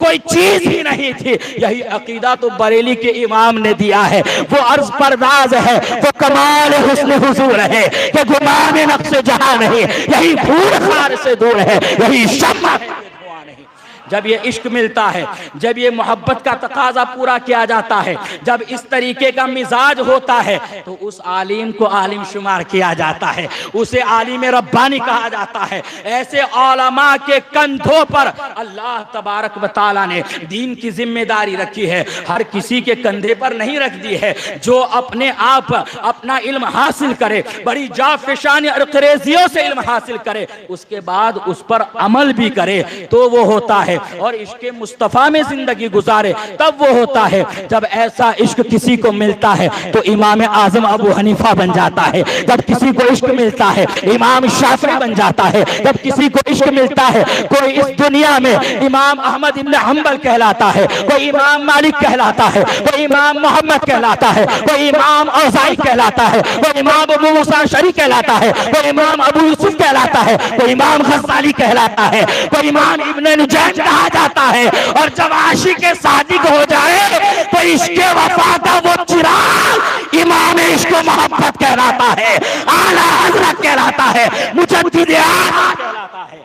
कोई चीज ही नहीं थी। यही अकीदा तो बरेली के इमाम ने दिया है। वो अर्ज परदाज है, वो कमाल हुस्न हुजूर है कि गुमान नक्श जहां नहीं, यही फूल खार से दूर है, यही शम्मा है धुआं नहीं। जब ये इश्क मिलता है, जब ये मोहब्बत का तकाजा पूरा किया जाता है, जब इस तरीके का मिजाज होता है, तो उस आलिम को आलिम शुमार किया जाता है, उसे आलिम रब्बानी कहा जाता है। ऐसे औलमा के कंधों पर अल्लाह तबारक व तआला ने दीन की जिम्मेदारी रखी है, हर किसी के कंधे पर नहीं रख दी है। जो अपने आप अपना इल्म हासिल करे, बड़ी जाफिशानी और क्रेजियों से इल्म हासिल करे, उसके बाद उस पर अमल भी करे, तो वो होता है। और इश्क मुस्तफा में जिंदगी गुजारे, तब वो होता है। जब ऐसा इश्क किसी को मिलता है तो इमाम आजम अबू हनीफा बन जाता है। जब किसी को इश्क मिलता है इमाम शाफी बन जाता है। जब किसी को इश्क मिलता है कोई इस दुनिया में इमाम अहमद इब्न हंबल कहलाता है, कोई इमाम मालिक कहलाता है, कोई इमाम मोहम्मद कहलाता है, कोई इमाम औज़ाई कहलाता है, कोई इमाम अबू मूसा अशअरी कहलाता है, कोई इमाम अबू यूसुफ कहलाता है, कोई इमाम गज़्ज़ाली कहलाता है, कोई इमाम इब्न नुजैम कहा जाता है। और जब आशिक सादिक हो जाए तो इश्क वफा का वो चिराग इमाम इश्क मोहब्बत कहलाता है, आला हज़रत कहलाता है, मुजद्दिद आलम कहलाता है।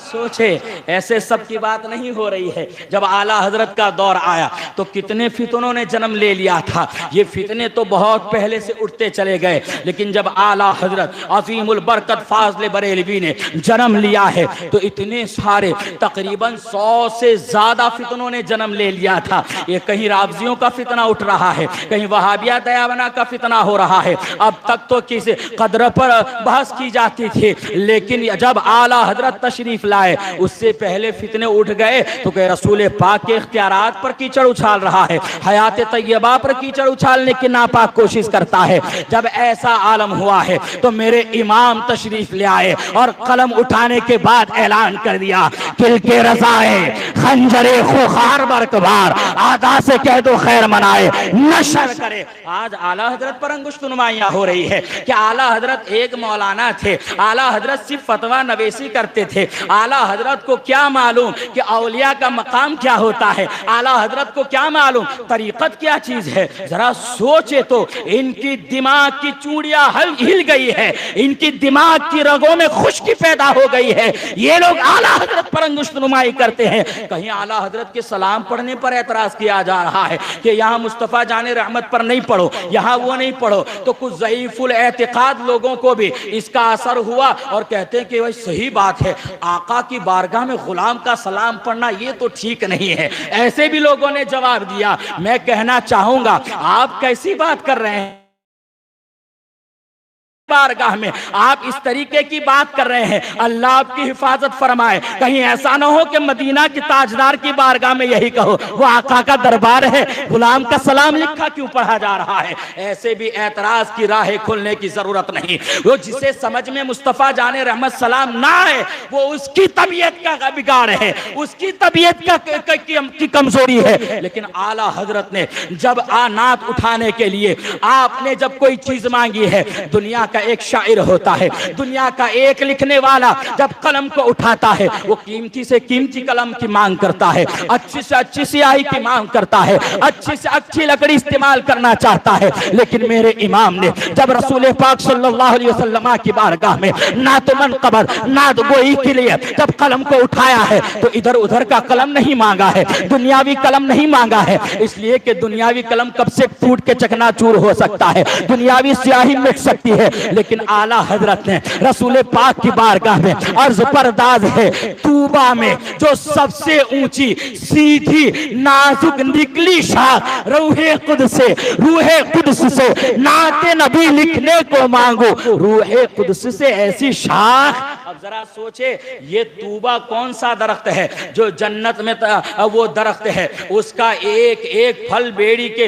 सोचे ऐसे सब की बात नहीं हो रही है। जब आला हजरत का दौर आया तो कितने फितनों ने जन्म ले लिया था। ये फितने तो बहुत पहले से उठते चले गए, लेकिन जब आला हजरत अज़ीमुल बरकत फाज़िल बरेलवी ने जन्म लिया है तो इतने सारे तकरीबन 100 से ज्यादा फितनों ने जन्म ले लिया था। ये कहीं रावजियों का फितना उठ रहा है, कहीं वहाबिया दयावना का फितना हो रहा है। अब तक तो किसी कदर पर बहस की जाती थी, लेकिन जब आला हजरत तशरीफ लाए उससे पहले फितने उठ गए तो कि रसूल पाक के इख्तियारात पर कीचड़ उछाल रहा है, हयात तैयबा पर कीचड़ उछालने की नापाक कोशिश करता है। जब ऐसा आलम हुआ है तो मेरे इमाम तशरीफ ले आए और कलम उठाने के बाद ऐलान कर दिया, किल के रज़ाए खंजरे खुखार बरकबार, आदा से कह दो खैर मनाए नशर करे। आज आला हजरत पर अंगुश्त नुमाइयां हो रही है कि आला हजरत एक मौलाना थे, आला हजरत सिर्फ फतवा नवेसी करते थे। आला हजरत को क्या मालूम कि औलिया का मकाम क्या होता है, आला हजरत को क्या मालूम तरीकत क्या चीज है। जरा सोचे तो इनकी दिमाग की चूड़ियां हिल गई है, इनकी दिमाग की रगों में खुश्की पैदा हो गई है। ये लोग आला हजरत पर अंगुश्त नुमाई करते हैं। कहीं आला हजरत के सलाम पढ़ने पर एतराज किया जा रहा है कि यहाँ मुस्तफा जाने रहमत पर नहीं पढ़ो, यहाँ वो नहीं पढ़ो, तो कुछ ज़ईफुल एतिकाद लोगों को भी इसका असर हुआ और कहते हैं कि भाई सही बात है, आका की बारगाह में गुलाम का सलाम पढ़ना ये तो ठीक नहीं है। ऐसे भी लोगों ने जवाब दिया। मैं कहना चाहूंगा आप कैसी बात कर रहे हैं, बारगाह में आप इस तरीके की बात कर रहे हैं। अल्लाह आपकी हिफाजत फरमाए, कहीं ऐसा ना हो कि मदीना के ताजदार की बारगाह में यही कहो वो आका का दरबार है, गुलाम का सलाम लिखा क्यों पढ़ा जा रहा है। ऐसे भी एतराज की राहें खोलने की जरूरत नहीं। वो जिसे समझ में मुस्तफा जाने रहमत सलाम ना है वो उसकी तबीयत का बिगाड़ है, उसकी तबीयत की कमजोरी है। लेकिन आला हजरत ने जब नात उठाने के लिए आपने जब कोई चीज मांगी है, दुनिया का एक शायर होता है, दुनिया का एक लिखने वाला जब कलम को उठाता है वो कीमती से कीमती कलम की मांग करता है, अच्छी से अच्छी स्याही की मांग करता है, अच्छी से अच्छी लकड़ी इस्तेमाल करना चाहता है। लेकिन मेरे इमाम ने जब रसूल पाक सल्लल्लाहु अलैहि वसल्लम की बारगाह में नात मनक़बत नात गोई के लिए जब कलम को उठाया है तो इधर उधर का कलम नहीं मांगा है, दुनियावी कलम नहीं मांगा है, इसलिए कि दुनियावी कलम कब से फूट के चकनाचूर हो सकता है, दुनियावी स्याही मिट सकती है। लेकिन आला हजरत ने रसूल पाक की बारगाह में अर्ज परदाज है, तूबा में जो सबसे ऊंची सीधी नाजुक निकली शाख रूहे कुद्स से नाते नबी लिखने को मांगो, रूहे कुद्स से ऐसी शाख। अब जरा सोचे ये तूबा कौन सा दरख्त है जो जन्नत में वो दरख्त है, उसका एक एक फल बेड़ी के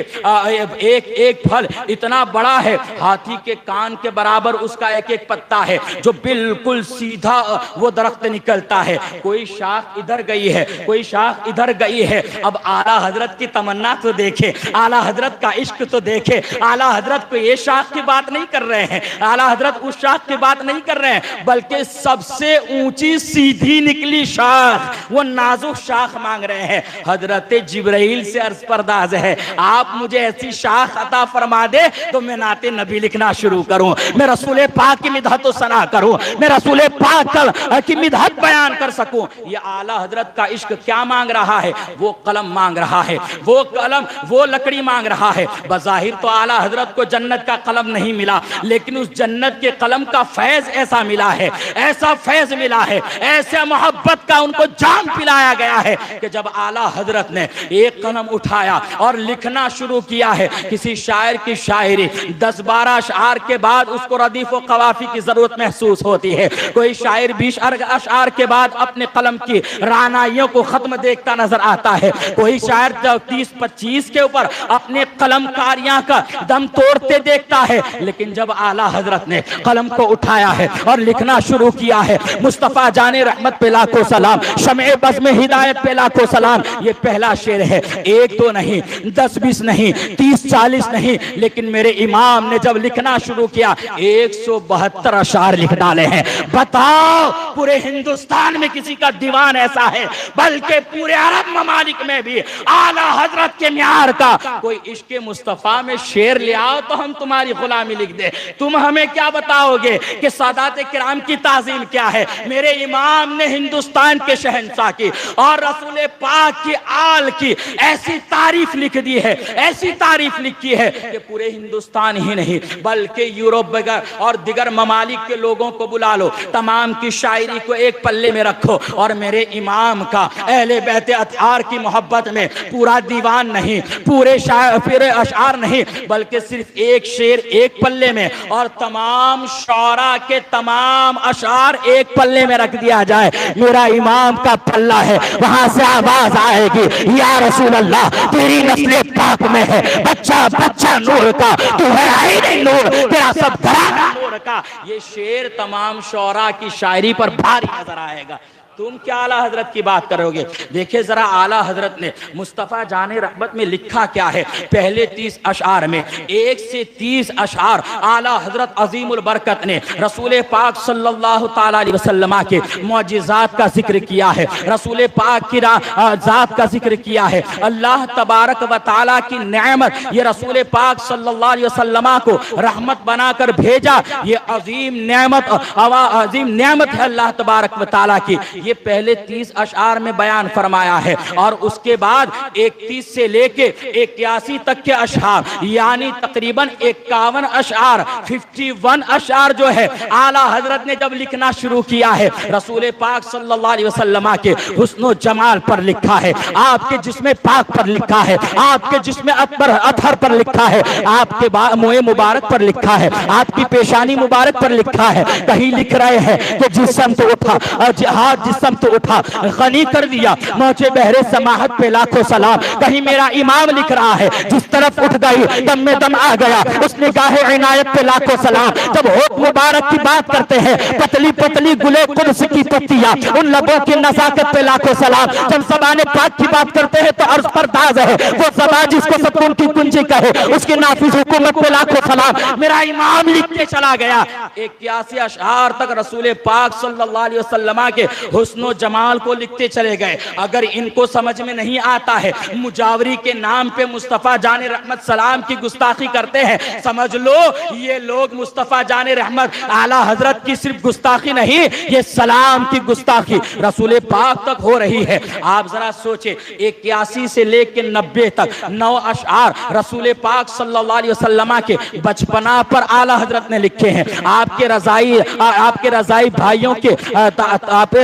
एक एक फल इतना बड़ा है, हाथी के कान के बराबर उसका एक एक पत्ता है जो बिल्कुल सीधा वो दरख्त निकलता है। कोई शाख इधर गई है, कोई शाख इधर गई है। अब आला हजरत की तमन्ना तो देखे, आला हजरत का इश्क तो देखे। आला हजरत को ये शाख की बात नहीं कर रहे हैं, आला हजरत उस शाख की बात नहीं कर रहे हैं, बल्कि सबसे ऊंची सीधी निकली शाख, वो नाजुक शाख मांग रहे हैं। हजरत जिब्राइल से अर्ज परदाज है, आप मुझे ऐसी शाख अता फरमा दे तो मैं नाते नबी लिखना शुरू करूं, मैं रसूल पाक की मिदहत व सना करूं, मैं रसूल पाक की मिदहत बयान कर सकूं। ये आला हजरत का इश्क क्या मांग रहा है? वो कलम मांग रहा है, वो कलम, वो लकड़ी मांग रहा है। बज़ाहिर तो आला हजरत को जन्नत का कलम नहीं मिला, लेकिन उस जन्नत के कलम का फैज ऐसा मिला है, ऐसा फैज मिला है, ऐसे मोहब्बत का उनको जाम पिलाया गया है कि जब आला हजरत ने एक कलम उठाया और लिखना शुरू किया है, किसी शायर की शायरी 10-12 अशआर के बाद उसको रदीफ व कवाफी की जरूरत महसूस होती है। कोई शायर 20 अशआर के बाद अपने कलम की रानाइयों को खत्म देखता नजर आता है, कोई शायर 30-25 के ऊपर अपने कलमकारियां का दम तोड़ते देखता है। लेकिन जब आला हजरत ने कलम को उठाया है और लिखना शुरू किया है, मुस्तफा जाने रहमत पे लाखों सलाम, शमे बज़्म हिदायत पे लाखों सलाम, ये पहला शेर है। 1-2 नहीं, 10-20 नहीं, 30-40 नहीं, लेकिन मेरे इमाम ने जब लिखना शुरू किया 172 अशआर लिख डाले हैं। बताओ, पूरे हिंदुस्तान में किसी का दीवान ऐसा है, बल्कि पूरे अरब ममालिक में भी आला हजरत के म्यार का कोई इश्क मुस्तफा में शेर ले आओ तो हम तुम्हारी गुलामी लिख दे। तुम हमें क्या बताओगे कि सादात किराम की ताज़ीम क्या है? मेरे इमाम ने हिंदुस्तान के शहंशाह की और रसूल पाक की आल की ऐसी तारीफ लिख दी है, ऐसी तारीफ लिखी है कि पूरे हिंदुस्तान ही नहीं बल्कि यूरोप और दिगर ममालिक के लोगों को बुला लो, तमाम की शायरी को एक पल्ले में रखो और मेरे इमाम का अहले बैत अतहार की मोहब्बत में पूरा दीवान नहीं, पूरे अशआर नहीं, बल्कि सिर्फ एक शेर एक पल्ले में और तमाम शौरा के तमाम अशआर एक पल्ले में रख दिया जाए। मेरा इमाम का पल्ला है, वहां से आवाज आएगी, या रसूल अल्लाह, तेरी नस्ल पाक में है बच्चा बच्चा नूर का, तू है आईने नूर, तेरा सब घराना नूर का। ये शेर तमाम शौरा की शायरी पर भारी नजर आएगा। तुम क्या आला हजरत की बात करोगे? देखिए जरा आला हजरत ने मुस्तफ़ा जाने रहमत में लिखा क्या है। पहले 30 अशआर में 1 से 30 अशआर आला हजरत अजीमुल बरकत ने रसूल पाक सल्लल्लाहु ताला अलैहि वसल्लम के मौजिज़ात का जिक्र किया है, रसूल पाक की ज़ात का जिक्र किया है, अल्लाह तबारक व ताला की नेमत, ये रसूल पाक सल्लल्लाहु अलैहि वसल्लम को रहमत बनाकर भेजा, ये अजीम नेमत है अल्लाह तबारक व ताला की। ये पहले 30 अशआर में बयान फरमाया है और उसके बाद 31 से लेके 81 तक के अशआर, यानी तकरीबन 51 अशआर, 51 अशआर जो है आला हजरत ने जब लिखना शुरू किया है, रसूल पाक सल्लल्लाहु अलैहि वसल्लम के हुस्न जमाल पर लिखा है, आपके जिस्म पाक पर लिखा है, आपके जिस्म अतहर पर लिखा है, आपके मुँह मुबारक पर लिखा है, आपकी पेशानी मुबारक पर लिखा है। कहीं लिख रहे हैं कि जिस्म तो उठा, जिहाद जिस्म तो उठा, गनी कर दिया, मौजे बहरे समाहत पे लाखों सलाम। कहीं मेरा इमाम लिख रहा है, जिस तरफ उठ गई दम में दम आ गया, उसने गाहे इनायत पे लाखों सलाम। जब होठ मुबारक की बात करते हैं, पतली पतली गुले कुर्स की पत्तियां, उन लबों की नजाकत पे लाखों सलाम। जब ज़बान पाक की बात करते हैं तो अर्ज परदाज है, वो ज़बान जिसको सुकून की कुंजी कहे, उसकी नाफिज हुकूमत पे लाखों सलाम। मेरा इमाम लिख के चला गया 81 अशआर तक रसूल पाक सल्लल्लाहु अलैहि वसल्लम के हुस्नो जमाल को लिखते चले गए। अगर इनको समझ में नहीं आता है, मुजावरी के नाम पे मुस्तफ़ा जाने रहमत सलाम की गुस्ताखी करते हैं, समझ लो ये लोग मुस्तफ़ा जाने रहमत आला हजरत की सिर्फ गुस्ताखी नहीं, ये सलाम की गुस्ताखी रसूल पाक तक हो रही है। आप जरा सोचे, 81 से लेकर 90 तक 9 अशआर रसूल पाक सल्लल्लाहु अलैहि वसल्लम के बचपना पर आला हजरत ने लिखे हैं। आपके रजाई भाइयों के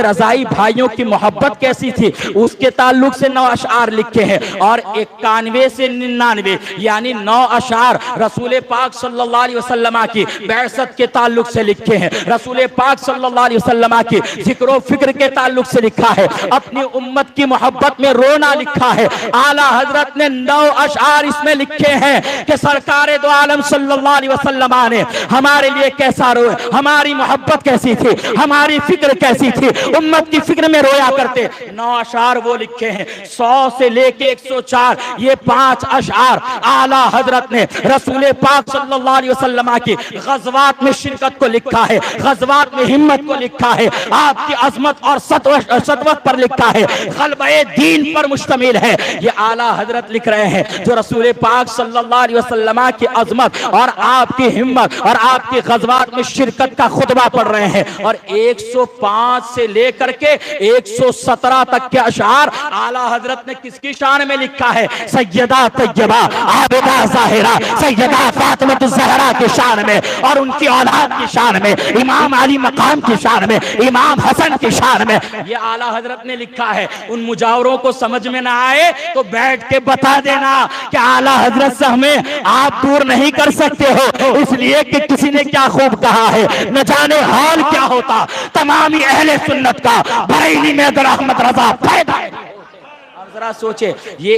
रजाई भाइयों की मोहब्बत कैसी थी, उसके ताल्लुक से 9 अशआर लिखे हैं और 91 से 99 यानी 9 अशआर रसूल पाक सल्लल्लाहु अलैहि वसल्लम की बैसत के ताल्लुक से लिखे हैं। रसूल पाक सल्लल्लाहु अलैहि वसल्लम की जिक्र फिक्र के ताल्लुक से लिखा है। अपनी उम्मत की मोहब्बत में रोना लिखा है। आला हजरत ने 9 अशआर इसमें लिखे हैं कि सरकार दो आलम सल्लल्लाहु अलैहि वसल्लम ने हमारे लिए कैसा रोए, हमारी मोहब्बत कैसी थी, हमारी फिक्र कैसी थी, उम्मत उम्मत की फिक्र में रोया करते। 9 अशार वो लिखे हैं, 100 से लेके 104, ये 5 अशार आला हजरत ने रसूल पाक सल्लल्लाहु अलैहि वसल्लम की गज़वात में शिरकत को लिखा है, गज़वात में हिम्मत को लिखा है, आपकी अजमत और सतवत पर लिखा है, गलबे दीन पर मुश्तमिल है। ये आला हजरत लिख रहे हैं जो रसूल पाक सल्लल्लाहु अलैहि वसल्लम की अजमत और आपकी हिम्मत और आपकी गज़वात में शिरकत का खुतबा पढ़ रहे हैं। और 105 से लेकर के 117 तक के अशार आला हजरत ने किसकी शान में लिखा है? सैयदा तैयबा आबिदा ज़ाहिरा सैयदा फातिमा ज़हरा की शान में और उनकी औलाद की शान में, इमाम अली मकाम की शान में, इमाम हसन की शान में। ये आला हजरत ने लिखा है। उन मुजावरों को समझ में ना आए तो बैठ के बता देना कि आला हजरत से हमें आप दूर नहीं कर सकते हो, इसलिए कि किसी ने क्या खूब कहा है, न जाने हाल क्या होता तमामी अहले सुन्नत का बरेली में अगर अहमद रजा पैदा है। जरा सोचे, ये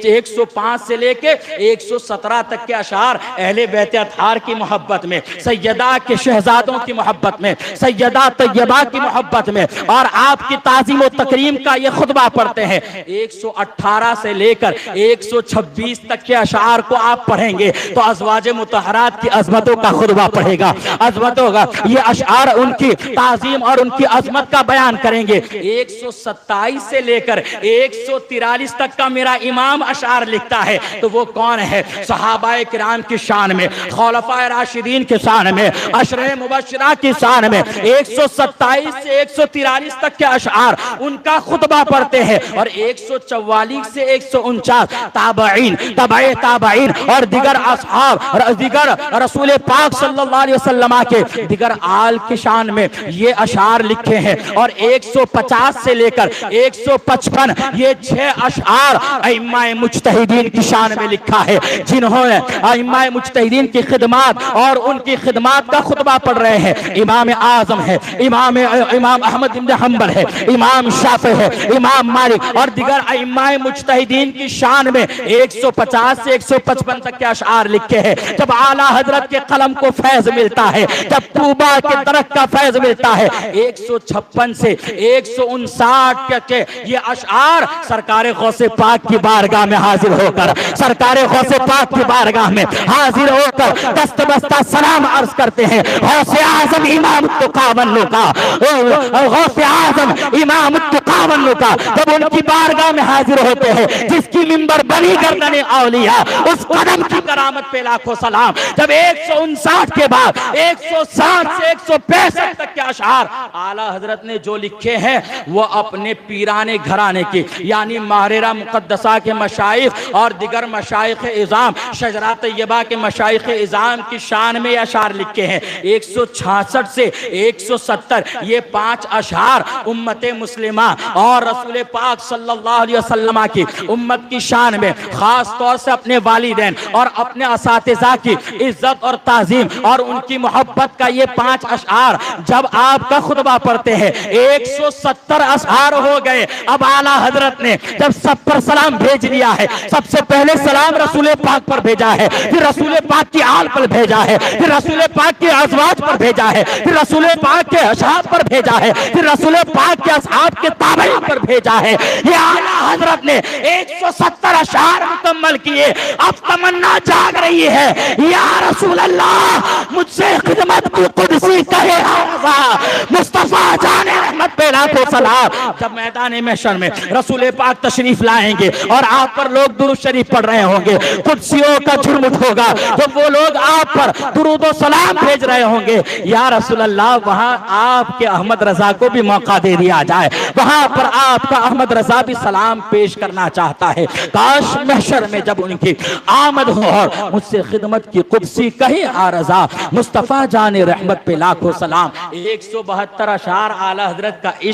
105 से लेके 117 तक के अशार अहले बैत अतहार की मोहब्बत में, सैयदा के शहजादों की मोहब्बत में, सैयदा तैयबा की मोहब्बत में और आपकी ताज़ीम और तकरीम का ये खुतबा पढ़ते हैं। 118 से लेकर 126 तक के अशार को आप पढ़ेंगे तो अज़वाज मुतहरात की अजमतों का खुतबा पढ़ेगा, अजमतों का ये अशार उनकी ताज़ीम और उनकी अजमत का बयान करेंगे। 127 से लेकर 143 तक का मेरा इमाम अशार लिखता है। तो वो कौन है? सहाबाए किराम की शान में, खुलफाए राशिदीन की शान में, अशरे मुबश्शिरा की शान में 127 से 143 तक के अशार उनका खुतबा पढ़ते हैं। और 144 से 149 ताबईन, तबए ताबईन और दिगर असहाब, दिगर रसूल पाक सल्लल्लाहु अलैहि वसल्लम के दिगर आल की शान में ये अशार लिखे हैं। और 150 से लेकर 155 ये 6 अशआर अइम्माए मुज्तहिदीन की शान में लिखा है, जिन्होंने अइम्माए मुज्तहिदीन की खिदमत और उनकी खिदमत का खुतबा पढ़ रहे हैं। इमाम आजम है, इमाम अहमद इब्न हंबल है, इमाम शाफी है, इमाम मालिक और दिगर अइम्माए मुज्तहिदीन की शान में 150 से 155 तक के अशआर लिखे हैं। जब आला हजरत के कलम को फैज मिलता है, जब तूबा के दरख्त का फैज मिलता है, 156 से 159 के ये अशआर सरकार गौसे पाक की बारगाह में हाजिर होकर, सरकार गौसे पाक की बारगाह में हाजिर होकर दस्त बस्ता सलाम अर्ज करते हैं। गौसे आजम इमाम तुकावन्नु का, गौसे आजम इमाम तुकावन्नु का जब उनकी बारगाह में हाजिर होते हैं, जिसकी मिंबर बनी गर्दने औलिया, उस कदम की करामत पे लाखों सलाम। जब 159 के बाद 160 से 165 तक के अशआर आला हजरत ने जो लिखे हैं वो अपने पीराने घराने की यानी माहरेरा मुकद्दसा के मशाइख और दिगर मशाइख इज़ाम, शजरा तैयबा के मशाइख इज़ाम की शान में अशार लिखे हैं। 166 से 170 ये 5 अशार उम्मत मुस्लिमा और रसूल पाक सल्लल्लाहु अलैहि वसल्लम की उम्मत की शान में, खास तौर से अपने वालिदैन और अपने असातिज़ा की इज्जत और ताज़ीम और उनकी मोहब्बत का ये 5 अशार जब आपका खुतबा पढ़ते हैं। 170 अशार हो गए। अब आला हजरत ने जब सब पर सलाम भेज दिया है, सबसे पहले सलाम रसूल पाक पर भेजा है, फिर रसूल पाक की आल पर भेजा है, फिर रसूल पाक के अज़वाज पर भेजा है, फिर रसूल पाक के असहाब पर भेजा है, फिर रसूल पाक के असहाब के ताबईन पर भेजा है। ये आला हजरत ने 170 अशार मुकम्मल किए। अब तमन्ना जाग रही है, या रसूल अल्लाह मुझसे खिदमत की कुदसी कहे मुस्तफा जाने रहमत पे लाखों सलाम। जब मैदान महशर में रसूल पाक तशरीफ लाएंगे और आप पर लोग दुरूद शरीफ पढ़ रहे होंगे, कुर्सियों का झुरमुट होगा तो वो लोग आप पर दुरूद और सलाम भेज रहे होंगे। या रसूल अल्लाह वहां आपके अहमद रजा को भी मौका दे दिया जाए, वहां पर आपका अहमद रजा भी सलाम पेश करना चाहता है। काश महशर में जब उनकी आमद हो और मुझसे खिदमत की कुदसी कहे आ रजा मुस्तफा जाने रहमत पे लाखों सलाम। 172 अशार आला हजरत का इश्क